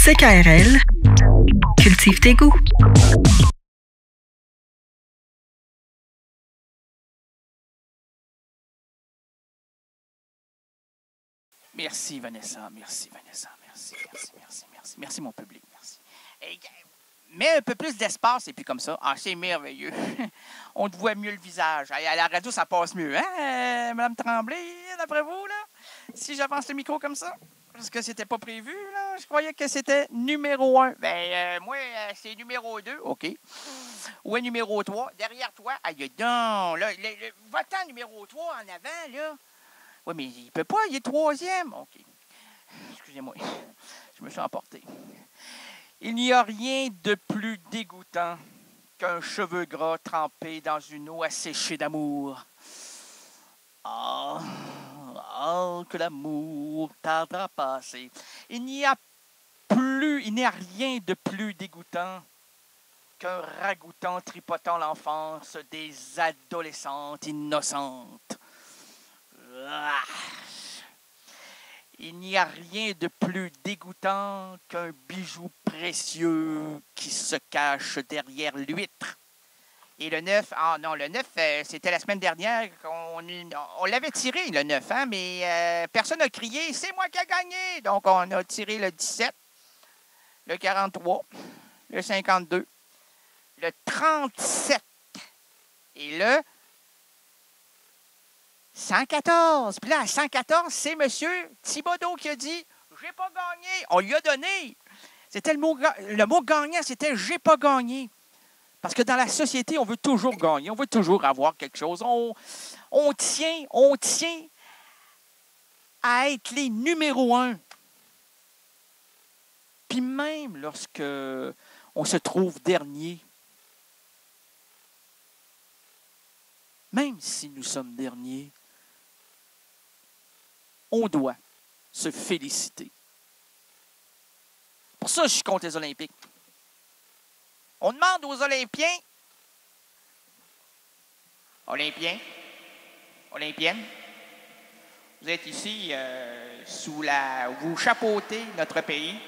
CKRL, cultive tes goûts. Merci, Vanessa. Merci, Vanessa. Merci, mon public. Merci. Et, mets un peu plus d'espace et puis comme ça. Ah, c'est merveilleux. On te voit mieux le visage. À la radio, ça passe mieux. Hein, Mme Tremblay, d'après vous, là? Si j'avance le micro comme ça? Parce que c'était pas prévu, là. Je croyais que c'était numéro 1. Moi, c'est numéro 2. OK. Ou numéro 3. Derrière toi. Aïe, donc. Là, votant numéro 3 en avant, là. Oui, mais il peut pas, il est troisième. OK. Excusez-moi, je me suis emporté. Il n'y a rien de plus dégoûtant qu'un cheveu gras trempé dans une eau asséchée d'amour. Ah, que l'amour tardera à passer. Il n'y a rien de plus dégoûtant qu'un ragoûtant tripotant l'enfance des adolescentes innocentes. Ah. Il n'y a rien de plus dégoûtant qu'un bijou précieux qui se cache derrière l'huître. Et le 9, le 9, c'était la semaine dernière on l'avait tiré, le 9, hein, mais personne n'a crié « C'est moi qui ai gagné !» Donc, on a tiré le 17, le 43, le 52, le 37 et le 114. Puis là, à 114, c'est M. Thibodeau qui a dit « J'ai pas gagné ». On lui a donné. C'était le mot gagnant, c'était « J'ai pas gagné ». Parce que dans la société, on veut toujours gagner. On veut toujours avoir quelque chose. On tient à être les numéros 1. Puis même lorsque on se trouve dernier, même si nous sommes derniers, on doit se féliciter. Pour ça, je suis contre les Olympiques. On demande aux Olympiens, Olympiennes, vous êtes ici vous chapeautez notre pays,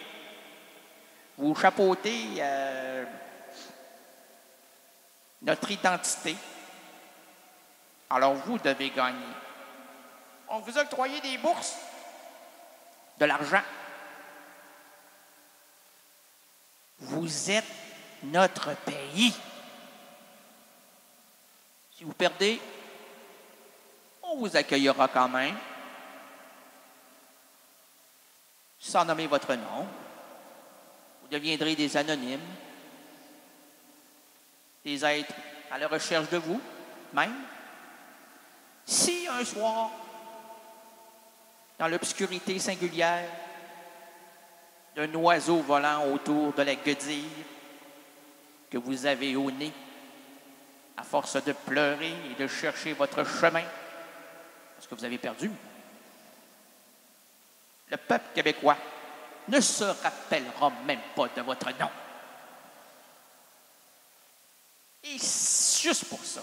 vous chapeautez notre identité. Alors vous devez gagner. On vous a octroyé des bourses, de l'argent. Vous êtes notre pays. Si vous perdez, on vous accueillera quand même, sans nommer votre nom. Vous deviendrez des anonymes, des êtres à la recherche de vous, même. Si un soir, dans l'obscurité singulière d'un oiseau volant autour de la guedille que vous avez au nez, à force de pleurer et de chercher votre chemin, parce que vous avez perdu, le peuple québécois ne se rappellera même pas de votre nom. Et juste pour ça,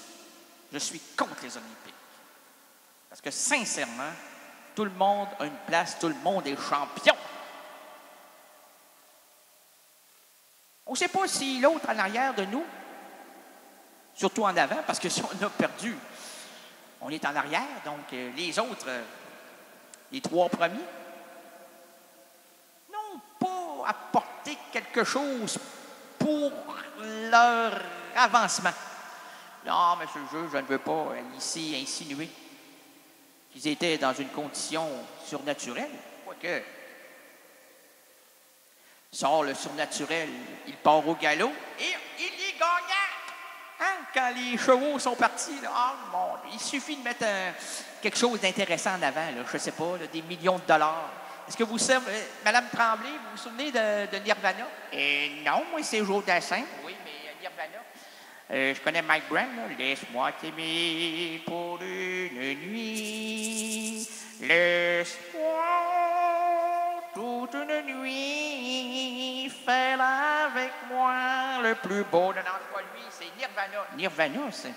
je suis contre les Olympiques. Parce que sincèrement, tout le monde a une place, tout le monde est champion. On ne sait pas si l'autre en arrière de nous, surtout en avant, parce que si on a perdu, on est en arrière, donc les autres, les 3 premiers, n'ont pas apporté quelque chose pour leur avancement. Non, monsieur le juge, je ne veux pas ici insinuer qu'ils étaient dans une condition surnaturelle, quoique sort le surnaturel, il part au galop et il est gagnant. Hein? Quand les chevaux sont partis, là, oh mon Dieu, il suffit de mettre quelque chose d'intéressant en avant, là, je ne sais pas, là, des millions de dollars. Est-ce que vous savez, Mme Tremblay, vous vous souvenez de Nirvana? Non, moi, c'est Joe Dassin. Oui, mais Nirvana. Je connais Mike Brand, là. Laisse-moi t'aimer pour une nuit. Laisse-moi toute une nuit faire avec moi le plus beau. Non, c'est pas lui, c'est Nirvana. Nirvana, c'est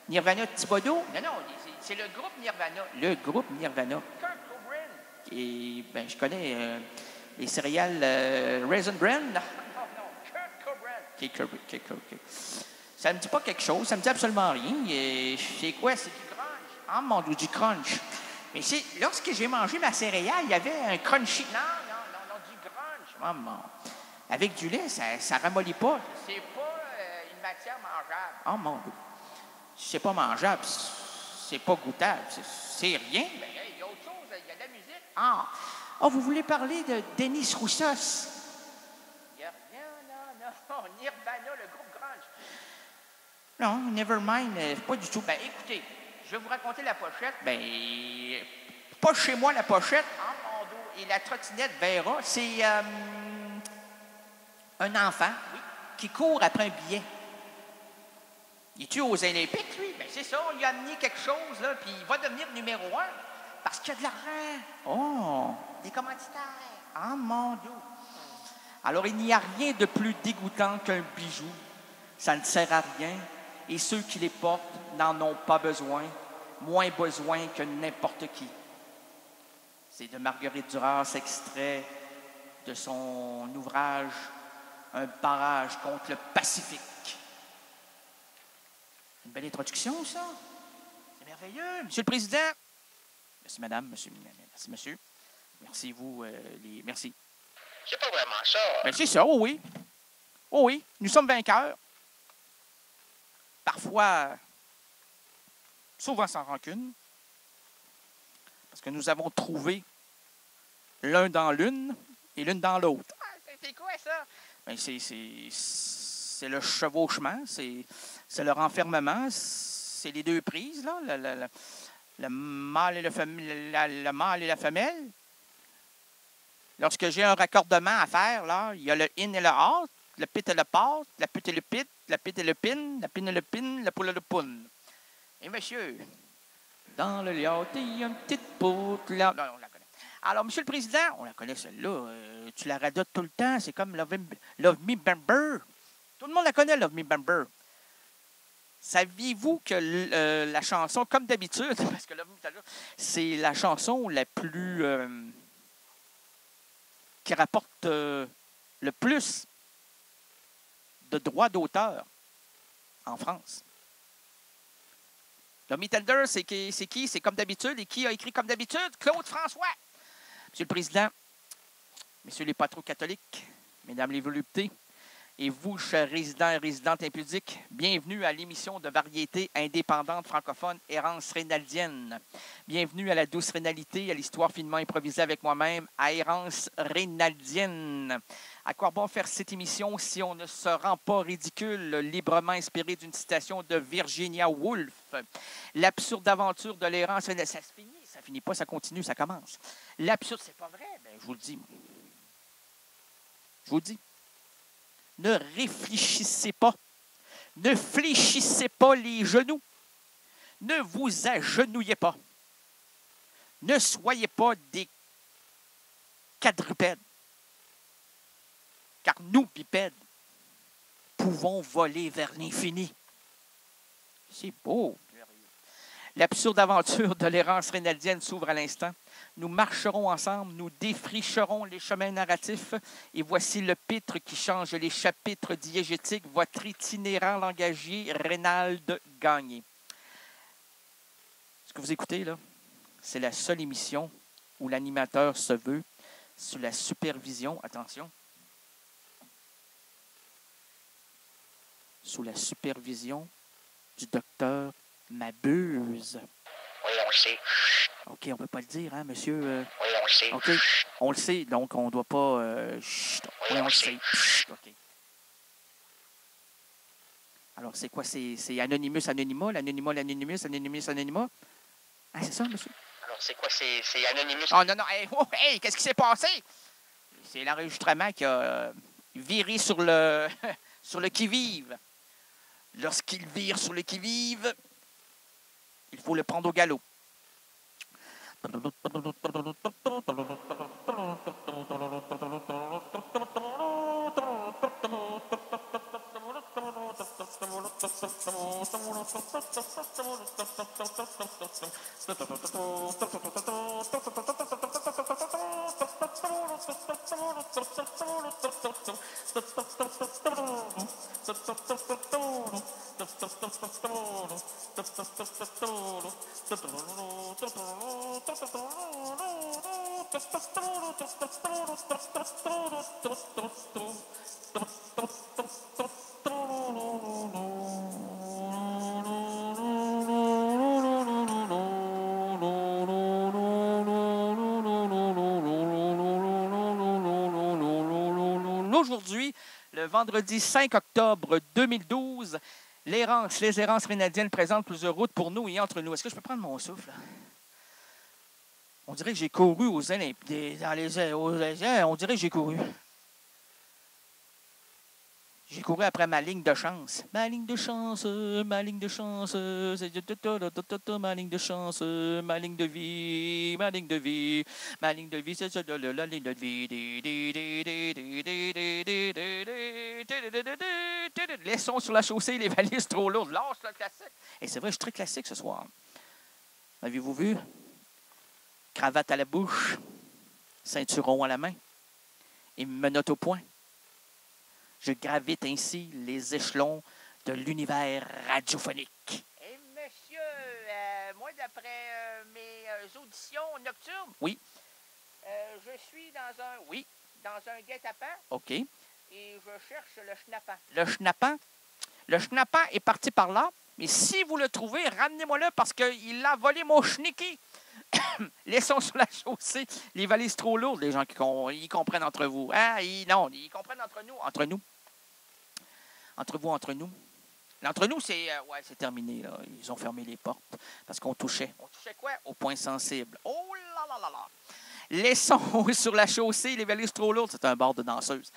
Nirvana Thibodeau? Non, c'est le groupe Nirvana. Le groupe Nirvana. Kurt Cobain. Et, je connais Les céréales Raisin Bran? Non, Kurt Cobain. Ça me dit pas quelque chose, ça me dit absolument rien. C'est quoi? C'est du crunch. Ah, mon Dieu, du crunch. Mais lorsque j'ai mangé ma céréale, il y avait un crunchy. Non, du crunch. Maman. Avec du lait, ça ramollit pas. C'est pas une matière mangeable. Oh mon Dieu. C'est pas mangeable, c'est pas goûtable, c'est rien. Mais il y a autre chose, il y a de la musique. Ah, vous voulez parler de Denis Roussos? Non, Nirvana, le groupe grunge. Non, Nevermind, pas du tout. Ben, écoutez, je vais vous raconter la pochette. Ben, pas chez moi la pochette, en mon dos. Et la trottinette Vera, c'est un enfant qui court après un billet. Il est-tu aux Olympiques, lui? Ben, c'est ça, on lui a amené quelque chose, là, puis il va devenir numéro 1 parce qu'il y a de l'argent. Oh! Des commanditaires. Ah, mon Dieu! Alors, il n'y a rien de plus dégoûtant qu'un bijou. Ça ne sert à rien. Et ceux qui les portent n'en ont pas besoin, moins besoin que n'importe qui. C'est de Marguerite Duras, extrait de son ouvrage « Un barrage contre le Pacifique ». Une belle introduction, ça. C'est merveilleux. Monsieur le Président. Merci, madame. Merci, monsieur. Merci, vous. Merci. C'est pas vraiment ça. Ben, c'est ça, oui. Oui, nous sommes vainqueurs. Parfois, souvent sans rancune. Parce que nous avons trouvé l'un dans l'une et l'une dans l'autre. Ah, c'est quoi, ça? Ben, c'est le chevauchement, c'est le renfermement, c'est les deux prises, là, le mâle et le mâle et la femelle. Lorsque j'ai un raccordement à faire, là, il y a le in et le out, le pit et le part, la pute et le pit, la pite et le pin, la pine et le pin, la poule et le poune. Et monsieur, dans le yacht, il y a une petite poutre là. Non, on la connaît. Alors, monsieur le Président, on la connaît celle-là, tu la radotes tout le temps, c'est comme Love Me Bamber. Tout le monde la connaît, Love Me Bamber. Saviez-vous que la chanson, comme d'habitude, parce que Love Me Bamber, c'est la chanson la plus... qui rapporte le plus de droits d'auteur en France. Love Me Tender, c'est qui? C'est comme d'habitude. Et qui a écrit comme d'habitude? Claude François. Monsieur le Président, messieurs les patrons catholiques, mesdames les voluptés, et vous, chers résidents et résidentes impudiques, bienvenue à l'émission de variété indépendante francophone Errance rénaldienne. Bienvenue à la douce rénalité, à l'histoire finement improvisée avec moi-même, à Errance rénaldienne. À quoi bon faire cette émission si on ne se rend pas ridicule, librement inspiré d'une citation de Virginia Woolf? L'absurde aventure de l'errance rénaldienne. Ça se finit, ça finit pas, ça continue, ça commence. L'absurde, c'est pas vrai? Ben, je vous le dis. Je vous le dis. Ne réfléchissez pas. Ne fléchissez pas les genoux. Ne vous agenouillez pas. Ne soyez pas des quadrupèdes. Car nous, bipèdes, pouvons voler vers l'infini. C'est beau. L'absurde aventure de l'errance rénaldienne s'ouvre à l'instant. Nous marcherons ensemble, nous défricherons les chemins narratifs, et voici le pitre qui change les chapitres diégétiques, votre itinérant langagier, Reynald Gagné. Ce que vous écoutez, là, c'est la seule émission où l'animateur se veut sous la supervision, attention, sous la supervision du docteur Mabuse. Oui, on le sait. OK, on ne peut pas le dire, hein, monsieur? Oui, on le sait. OK, on le sait, donc on ne doit pas... oui, on le sait. OK. Alors, c'est quoi? C'est Anonymous, Anonymat, l'Anonymat, l'Anonymous, Anonymous, Anonymat? Ah, c'est ça, monsieur? Alors, c'est quoi? C'est Anonymous? Oh, non, hey, oh, hey, qu'est-ce qui s'est passé? C'est l'enregistrement qui a viré sur le, sur le qui-vive. Lorsqu'il vire sur le qui-vive, il faut le prendre au galop. Aujourd'hui, le vendredi 5 octobre 2012, les errances rénadiennes présentent plusieurs routes pour nous et entre nous. Est-ce que je peux prendre mon souffle? On dirait que j'ai couru aux Olympiques. On dirait que j'ai couru. J'ai couru après ma ligne de chance. Ma ligne de chance, ma ligne de chance, ma ligne de chance, ma ligne de vie, ma ligne de vie, ma ligne de vie, c'est la ligne de vie. Les sons sur la chaussée, les valises trop lourdes. Lâche le classique. Et c'est vrai, je suis très classique ce soir. Avez-vous vu? Cravate à la bouche, ceinturon à la main et menottes au poing. Je gravite ainsi les échelons de l'univers radiophonique. Et monsieur, moi, d'après mes auditions nocturnes, Oui. Je suis dans un guet-apens OK. et je cherche le schnappant. Le schnappant. Le schnappant est parti par là, mais si vous le trouvez, ramenez-moi-le parce qu'il a volé mon schnicki. Laissons sur la chaussée les valises trop lourdes, les gens ils comprennent entre vous. Ah, ils comprennent entre nous. Entre nous. Entre vous, entre nous. L'entre nous, c'est terminé. Là. Ils ont fermé les portes parce qu'on touchait. On touchait quoi? Au point sensible. Oh là là là là! Laissons sur la chaussée les valises trop lourdes. C'est un bord de danseuse.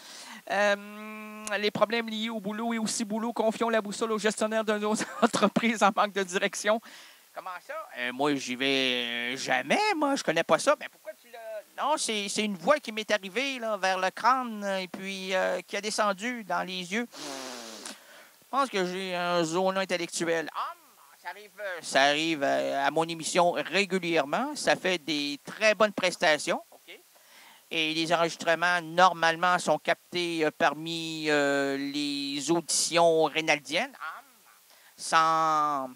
Les problèmes liés au boulot et aussi boulot, confions la boussole au gestionnaire de nos entreprises en manque de direction. Comment ça? Moi, j'y vais jamais, moi. Je connais pas ça. Mais pourquoi tu l'as... Non, c'est une voix qui m'est arrivée là, vers le crâne et puis qui a descendu dans les yeux. Je pense que j'ai un zone intellectuel. Ah, Ça arrive à mon émission régulièrement. Ça fait des très bonnes prestations. OK. Et les enregistrements, normalement, sont captés parmi les auditions rénaldiennes. Sans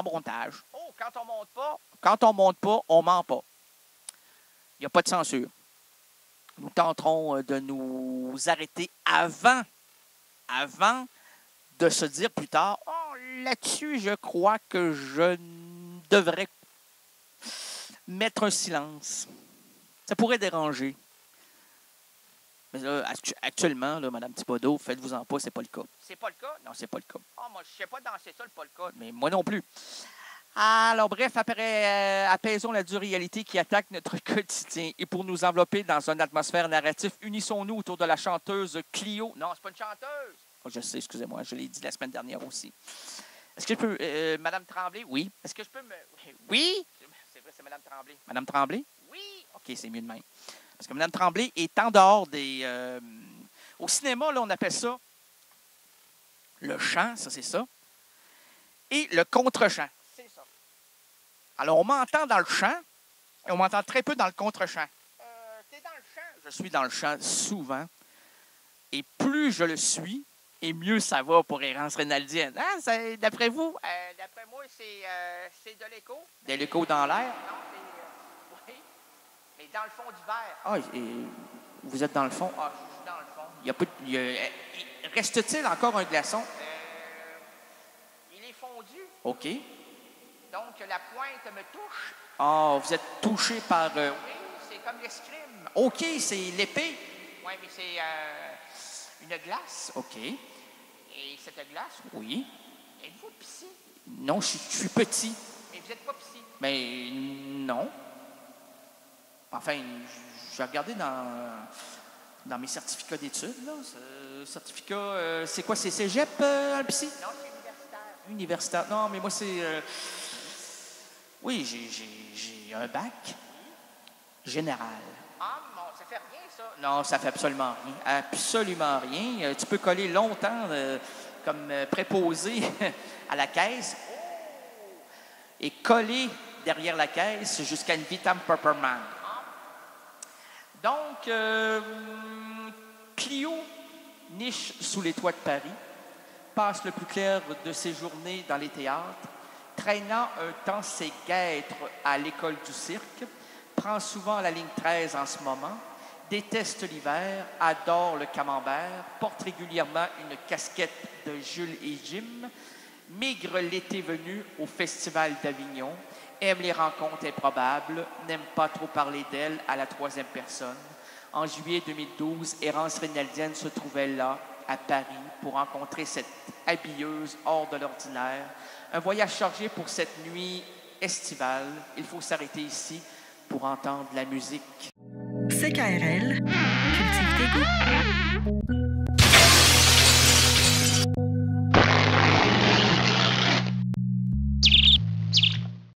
montage. Oh, quand on monte pas, Quand on monte pas, on ment pas. Il n'y a pas de censure. Nous tenterons de nous arrêter avant de se dire plus tard, oh, là-dessus, je crois que je devrais mettre un silence. Ça pourrait déranger. Mais là, actuellement, là, Mme Thibodeau, faites-vous-en pas, c'est pas le cas. c'est pas le cas? Non, c'est pas le cas. Ah, moi, je sais pas danser ça, le polka. Mais moi non plus. Alors, bref, apaisons la dure réalité qui attaque notre quotidien. Et pour nous envelopper dans une atmosphère narrative, unissons-nous autour de la chanteuse Clio. Non, c'est pas une chanteuse. Oh, je sais, excusez-moi, je l'ai dit la semaine dernière aussi. Est-ce que je peux... Madame Tremblay, oui. Est-ce que je peux me... Oui? C'est vrai, c'est Mme Tremblay. Madame Tremblay? Oui. OK, c'est mieux de même. Parce que Mme Tremblay est en dehors des... au cinéma, là, on appelle ça le chant, ça c'est ça, et le contre-chant. C'est ça. Alors, on m'entend dans le chant et on m'entend très peu dans le contre-chant. T'es dans le champ. Je suis dans le chant souvent. Et plus je le suis, et mieux ça va pour Errance Rénaldienne. Hein, d'après vous? D'après moi, c'est de l'écho. De l'écho dans l'air? Non, c'est... oui. Mais dans le fond du verre. Ah, et vous êtes dans le fond? Ah, je suis dans le fond. Il y a pas reste-t-il encore un glaçon? Il est fondu. OK. Donc, la pointe me touche. Ah, vous êtes touché par... Oui, c'est comme l'escrime. OK, c'est l'épée. Oui, mais c'est une glace. OK. Et cette glace, Oui. êtes-vous pissi? Non, je suis petit. Mais vous n'êtes pas pissi. Mais non. Enfin, j'ai regardé dans mes certificats d'études. Là. Certificat, c'est quoi? C'est cégep, un psy? Non, c'est universitaire. Universitaire. Non, mais moi, c'est... oui, j'ai un bac général. Ah, non, ça fait rien, ça. Non, ça fait absolument rien. Absolument rien. Tu peux coller longtemps comme préposé à la caisse et coller derrière la caisse jusqu'à une Vitam Pepperman. Donc, Clio niche sous les toits de Paris, passe le plus clair de ses journées dans les théâtres, traînant un temps ses guêtres à l'école du cirque, prend souvent la ligne 13 en ce moment, déteste l'hiver, adore le camembert, porte régulièrement une casquette de Jules et Jim, migre l'été venu au Festival d'Avignon, aime les rencontres improbables, n'aime pas trop parler d'elle à la troisième personne. En juillet 2012, Errance Reynaldienne se trouvait là, à Paris, pour rencontrer cette habilleuse hors de l'ordinaire. Un voyage chargé pour cette nuit estivale. Il faut s'arrêter ici pour entendre la musique. CKRL, cultive tes goûts.